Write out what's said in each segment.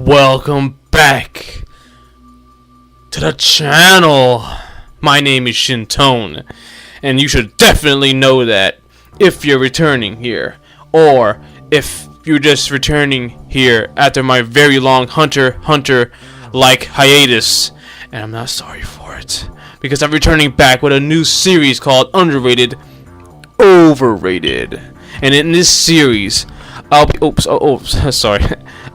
Welcome back to the channel. My name is Shintone, and you should definitely know that if you're returning here, or if you're just returning here after my very long Hunter-like hiatus, and I'm not sorry for it, because I'm returning back with a new series called Underrated, Overrated, and in this series, I'll be sorry.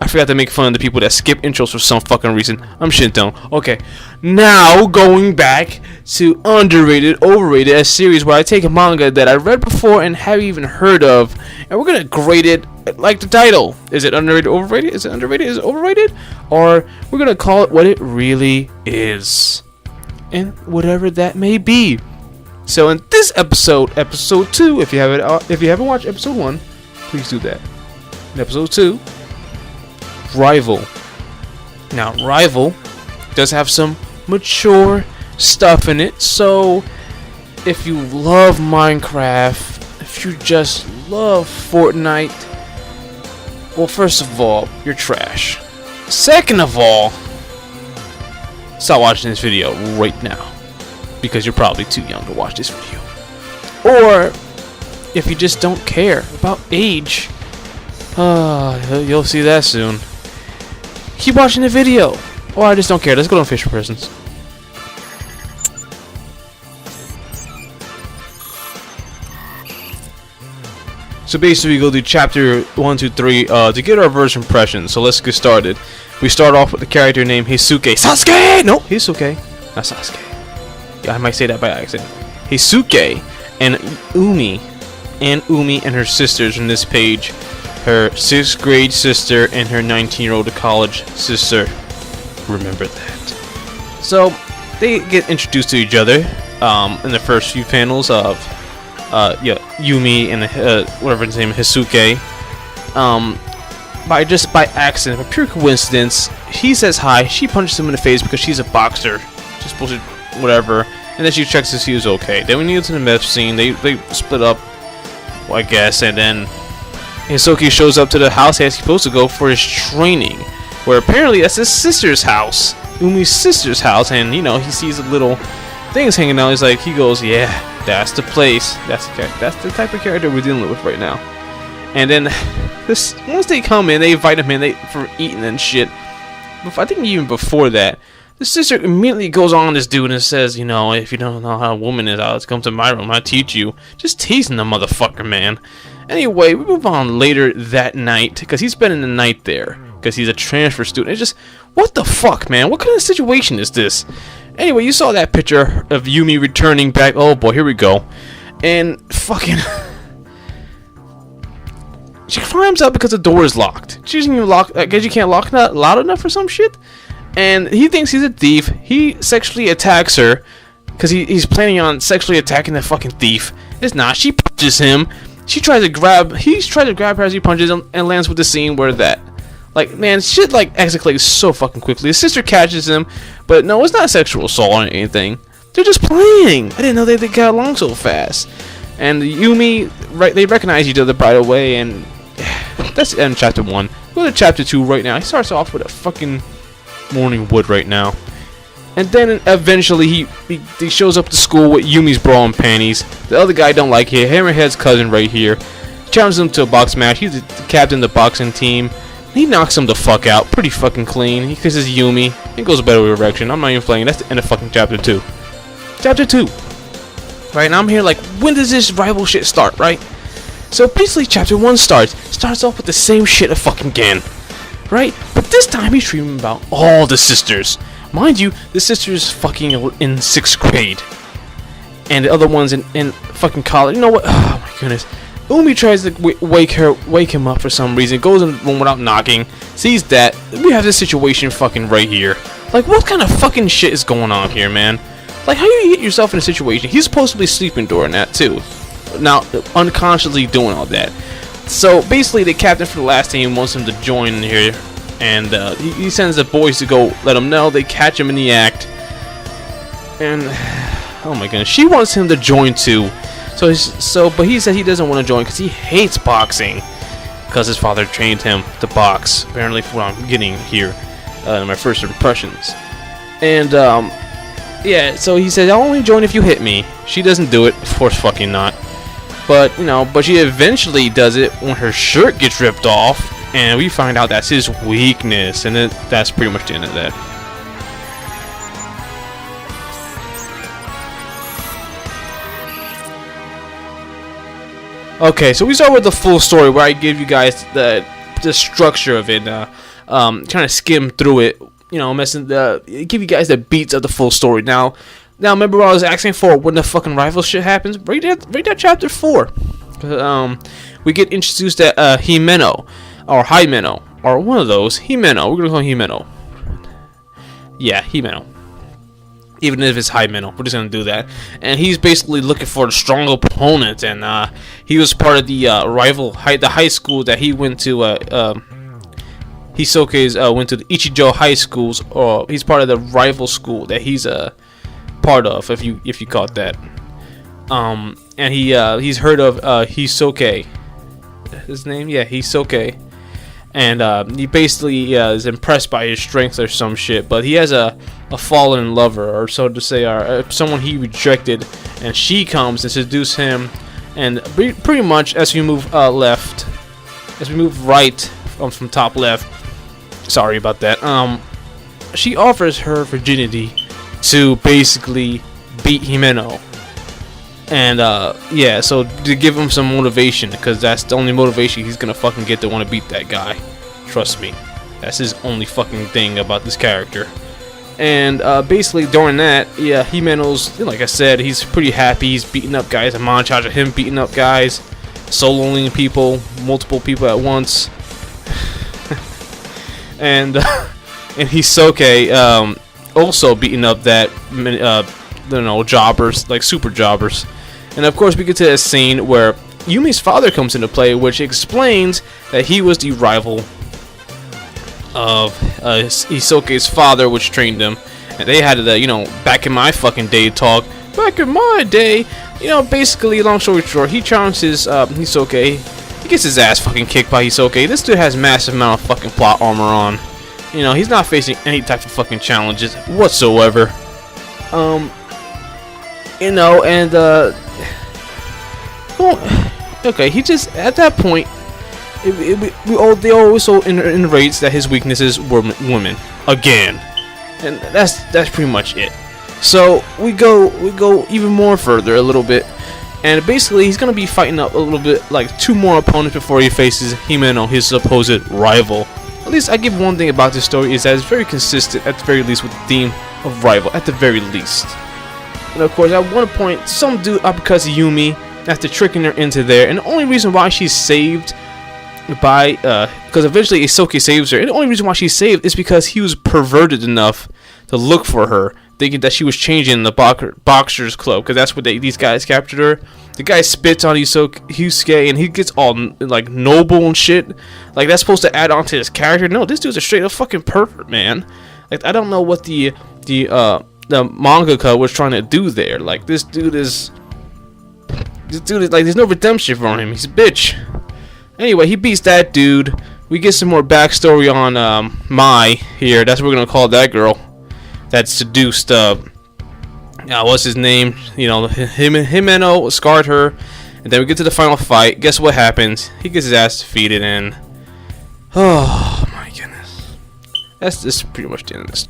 I forgot to make fun of the people that skip intros for some fucking reason. I'm Shintone. Okay, now going back to Underrated, Overrated, a series where I take a manga that I read before and haven't even heard of, and we're gonna grade it like the title. Is it underrated, overrated? Is it underrated? Is it overrated? Or we're gonna call it what it really is, and whatever that may be. So in this episode, episode 2, if you haven't watched episode 1, please do that. In episode 2, Rival. Now, Rival does have some mature stuff in it, so if you love Minecraft, if you just love Fortnite, well, first of all, you're trash. Second of all, stop watching this video right now, because you're probably too young to watch this video. Or, if you just don't care about age, you'll see that soon. Keep watching the video. Or I just don't care. Let's go to Fish for Persons. So basically we go to chapter 1, 2, 3 to get our first impression. So let's get started. We start off with the character named Heisuke. Sasuke! No, Heisuke. Not Sasuke. Yeah, I might say that by accident. Heisuke and Umi and her sisters in this page. Her 6th grade sister and her 19-year-old college sister. Remember that. So they get introduced to each other in the first few panels of Yumi and whatever his name is, Heisuke. By accident, by pure coincidence, he says hi. She punches him in the face because she's a boxer. Just bullshit, whatever. And then she checks to see who's okay. Then we get to the meth scene. They split up, well, I guess, and then Heisuke shows up to the house he's supposed to go for his training, where apparently that's his sister's house, Umi's sister's house, and you know, he sees the little things hanging out. He goes, yeah, that's the place. That's the type of character we're dealing with right now. And then once they come in, they invite him in for eating and shit. But I think even before that, the sister immediately goes on this dude and says, you know, if you don't know how a woman is, I'll come to my room, I'll teach you. Just teasing the motherfucker, man. Anyway, we move on later that night, because he's spending the night there, because he's a transfer student. It's just, what the fuck, man? What kind of situation is this? Anyway, you saw that picture of Yumi returning back. Oh boy, here we go. And fucking she climbs up because the door is locked. She doesn't even lock, I guess you can't lock that loud enough or some shit. And he thinks he's a thief. He sexually attacks her, because he's planning on sexually attacking the fucking thief. It's not. She punches him. He's tried to grab her as he punches him, and lands with the scene where that, like, man, shit like escalates so fucking quickly. His sister catches him, but no, it's not sexual assault or anything. They're just playing. I didn't know they got along so fast. And Yumi, they recognize each other right away, and that's the end of chapter 1. Go to chapter 2 right now. He starts off with a fucking morning wood right now. And then eventually he shows up to school with Yumi's bra and panties. The other guy don't like it. Hammerhead's cousin right here. Challenges him to a box match. He's the captain of the boxing team. He knocks him the fuck out. Pretty fucking clean. He kisses Yumi. It goes a better direction. I'm not even playing. That's the end of fucking chapter 2. Chapter 2. Right, now I'm here like, when does this rival shit start, right? So basically chapter 1 starts off with the same shit again. Right? But this time he's dreaming about all the sisters. Mind you, the sister's fucking in 6th grade, and the other one's in fucking college. You know what? Oh my goodness. Umi tries to wake him up for some reason. Goes in the room without knocking. Sees that we have this situation fucking right here. Like, what kind of fucking shit is going on here, man? Like, how you get yourself in a situation? He's supposed to be sleeping during that too. Now, unconsciously doing all that. So basically, the captain for the last team wants him to join here. And he sends the boys to go let him know. They catch him in the act. And, oh my goodness, she wants him to join too. But he said he doesn't want to join because he hates boxing. Because his father trained him to box, apparently, from what I'm getting here. my first impressions. And yeah, so he said, I'll only join if you hit me. She doesn't do it, of course fucking not. But, you know, but she eventually does it when her shirt gets ripped off, and we find out that's his weakness, and then that's pretty much the end of that. Okay, so we start with the full story, where I give you guys the structure of it, trying to skim through it, you know, give you guys the beats of the full story. Now remember what I was asking for when the fucking rival shit happens? Read that chapter 4. We get introduced to Himeno, or Himeno, or one of those. Himeno, we're gonna call him Himeno. Yeah, Himeno. Even if it's Himeno, we're just gonna do that. And he's basically looking for a strong opponent, and he was part of the the high school that he went to. Hisoke's went to the Ichijo High Schools, or he's part of the rival school that he's part of, if you caught that. And he's heard of Hisoke. His name, yeah, Hisoke. And he basically is impressed by his strength or some shit. But he has a fallen lover, or so to say, or someone he rejected, and she comes and seduces him. And pretty much as we move left, as we move right from top left. Sorry about that. She offers her virginity to basically beat Himeno. And yeah, so to give him some motivation, because that's the only motivation he's gonna fucking get to want to beat that guy. Trust me, that's his only fucking thing about this character. And basically during that, yeah, Himeno's, like I said, he's pretty happy. He's beating up guys. A montage of him beating up guys, soloing people, multiple people at once. And Hisoke also beating up that jobbers, like super jobbers. And of course we get to a scene where Yumi's father comes into play, which explains that he was the rival of Hisoke's father, which trained him. And they had the, back in my fucking day talk. Back in my day, basically, long story short, he challenges Hisoke. He gets his ass fucking kicked by Hisoke. This dude has massive amount of fucking plot armor on. He's not facing any type of fucking challenges whatsoever. Okay, he just, at that point, they also enraged that his weaknesses were women again, and that's pretty much it. So we go even more further a little bit, and basically he's gonna be fighting up a little bit, like 2 more opponents before he faces Himeno, his supposed rival. At least I give one thing about this story is that it's very consistent, at the very least, with the theme of rival, at the very least. And of course, at one point, some dude uppercuts Yumi after tricking her into there, and the only reason why she's saved by, because eventually Hisoke saves her, and the only reason why she's saved is because he was perverted enough to look for her, thinking that she was changing the boxers club, because that's what these guys captured her. The guy spits on Hisoke, and he gets all like noble and shit. Like that's supposed to add on to his character. No, this dude's a straight up fucking pervert, man. Like I don't know what the mangaka was trying to do there. Like this dude is like, there's no redemption for him. He's a bitch. Anyway, he beats that dude. We get some more backstory on Mai here. That's what we're gonna call that girl that seduced what's his name? Himeno scarred her, and then we get to the final fight. Guess what happens? He gets his ass defeated, and oh my goodness, this pretty much the end of this.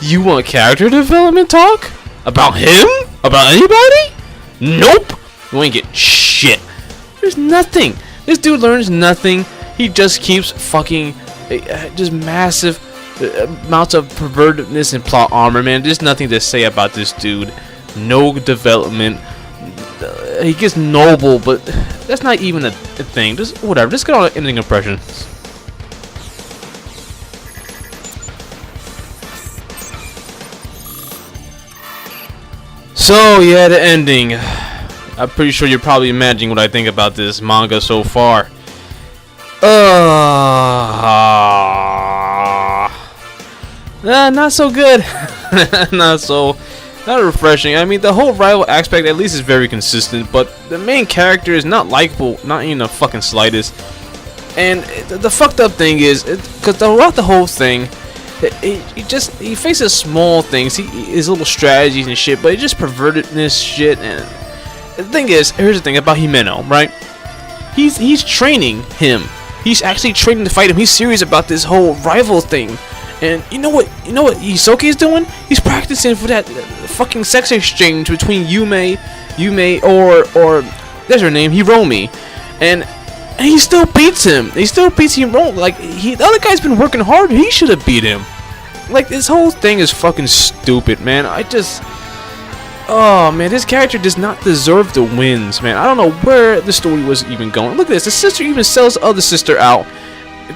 You want character development talk? About him? About anybody? Nope. You ain't get shit. There's nothing. This dude learns nothing. He just keeps fucking just massive amounts of pervertedness and plot armor, man. There's nothing to say about this dude. No development. He gets noble, but that's not even a thing. Just whatever. Just get on an ending impression. So yeah, the ending. I'm pretty sure you're probably imagining what I think about this manga so far. Not so good. Not so not refreshing. I mean, the whole rival aspect at least is very consistent, but the main character is not likable, not even the fucking slightest. And the fucked up thing is, because throughout the whole thing, he faces small things, his little strategies and shit, but it just pervertedness shit. And the thing is, here's the thing about Himeno, right? He's training him. He's actually training to fight him. He's serious about this whole rival thing. And you know what Hisoka is doing? He's practicing for that fucking sex exchange between Yume or there's her name, Hiromi, and he still beats him. He still beats Hiromi. Like the other guy's been working hard. He should have beat him. Like this whole thing is fucking stupid, man. Oh man, this character does not deserve the wins, man. I don't know where the story was even going. Look at this. The sister even sells the other sister out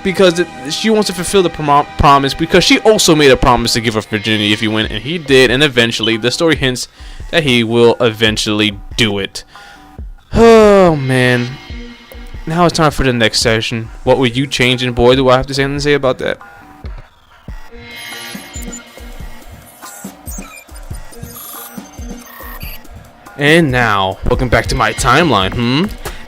because she wants to fulfill the promise, because she also made a promise to give her virginity if he win, and he did, and eventually the story hints that he will eventually do it. Oh man. Now it's time for the next session. What would you change? And boy, do I have to say something to say about that. And now, welcome back to my timeline,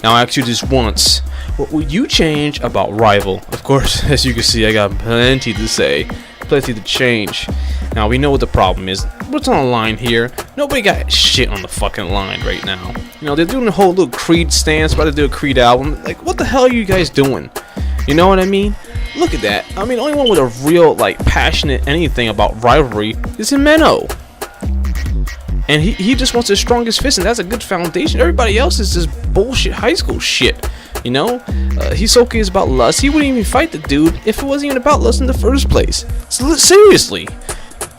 Now I ask you this once. What would you change about Rival? Of course, as you can see, I got plenty to say. Plenty to change. Now, we know what the problem is. What's on the line here? Nobody got shit on the fucking line right now. You know, they're doing the whole little Creed stance, about to do a Creed album. Like, what the hell are you guys doing? You know what I mean? Look at that. I mean, the only one with a real, like, passionate anything about rivalry is Himeno. And he just wants the strongest fist, and that's a good foundation. Everybody else is just bullshit high school shit. You know? Hisoka is about lust. He wouldn't even fight the dude if it wasn't even about lust in the first place. Seriously.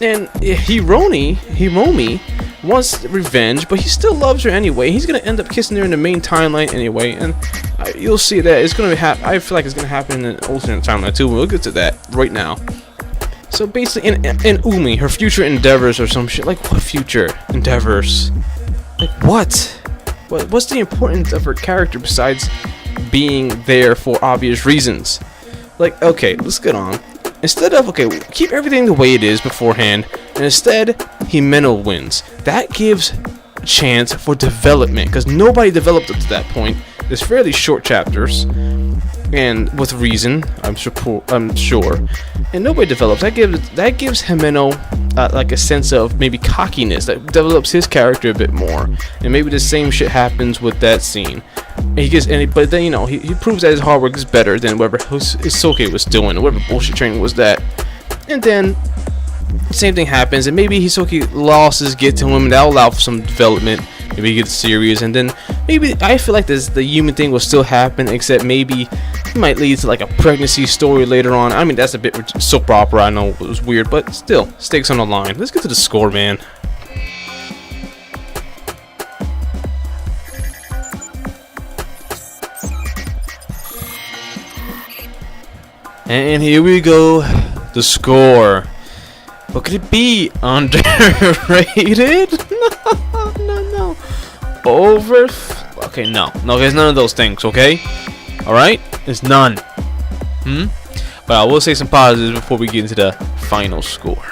And Hiromi wants revenge, but he still loves her anyway. He's gonna end up kissing her in the main timeline anyway, and you'll see that it's gonna happen. I feel like it's gonna happen in an alternate timeline too. We'll get to that right now. So basically, in Umi, her future endeavors or some shit. Like, what future endeavors? Like, what? What's the importance of her character besides being there for obvious reasons? Like, okay, let's get on. Instead of, okay, keep everything the way it is beforehand, and instead, Himeno wins. That gives a chance for development, because nobody developed up to that point. There's fairly short chapters, and with reason, I'm sure, and nobody develops. That gives Himeno like a sense of maybe cockiness that develops his character a bit more, and maybe the same shit happens with that scene. And but then, you know, he proves that his hard work is better than whatever Hisoka was doing, whatever bullshit training was that. And then the same thing happens, and maybe Hisoka losses get to him, and that'll allow for some development. Maybe he gets serious, and then maybe I feel like the human thing will still happen, except maybe it might lead to like a pregnancy story later on. I mean, that's a bit soap opera. I know it was weird, but still, stakes on the line. Let's get to the score, man. And here we go, the score. What could it be? Underrated? No. Okay, no, there's none of those things, okay? Alright? There's none. But I will say some positives before we get into the final score.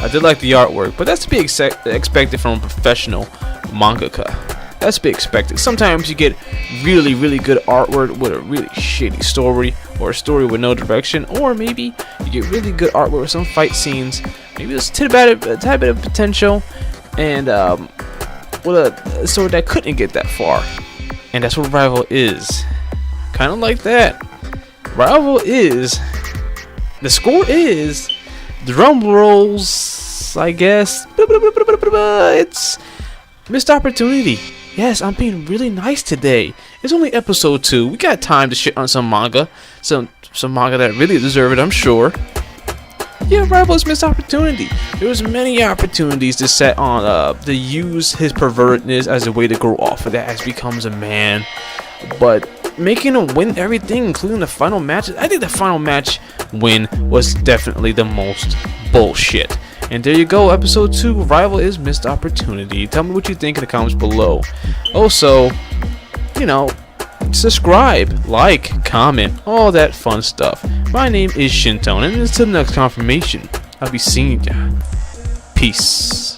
I did like the artwork, but that's to be expected from a professional mangaka. That's to be expected. Sometimes you get really, really good artwork with a really shitty story, or a story with no direction, or maybe you get really good artwork with some fight scenes. Maybe there's a tad bit of potential, and with a story that couldn't get that far. And that's what Rival is. Kind of like that. Rival is. The score is. Drum rolls, I guess. It's missed opportunity. Yes, I'm being really nice today. It's only episode 2. We got time to shit on some manga. Some manga that really deserve it, I'm sure. Yeah, Rival's missed opportunity. There was many opportunities to set on to use his pervertedness as a way to grow off of that as he becomes a man. But making him win everything, including the final match, I think the final match win was definitely the most bullshit. And there you go, episode 2, Rival is missed opportunity. Tell me what you think in the comments below. Also, you know, subscribe, like, comment, all that fun stuff. My name is Shinton, and until the next confirmation, I'll be seeing ya. Peace.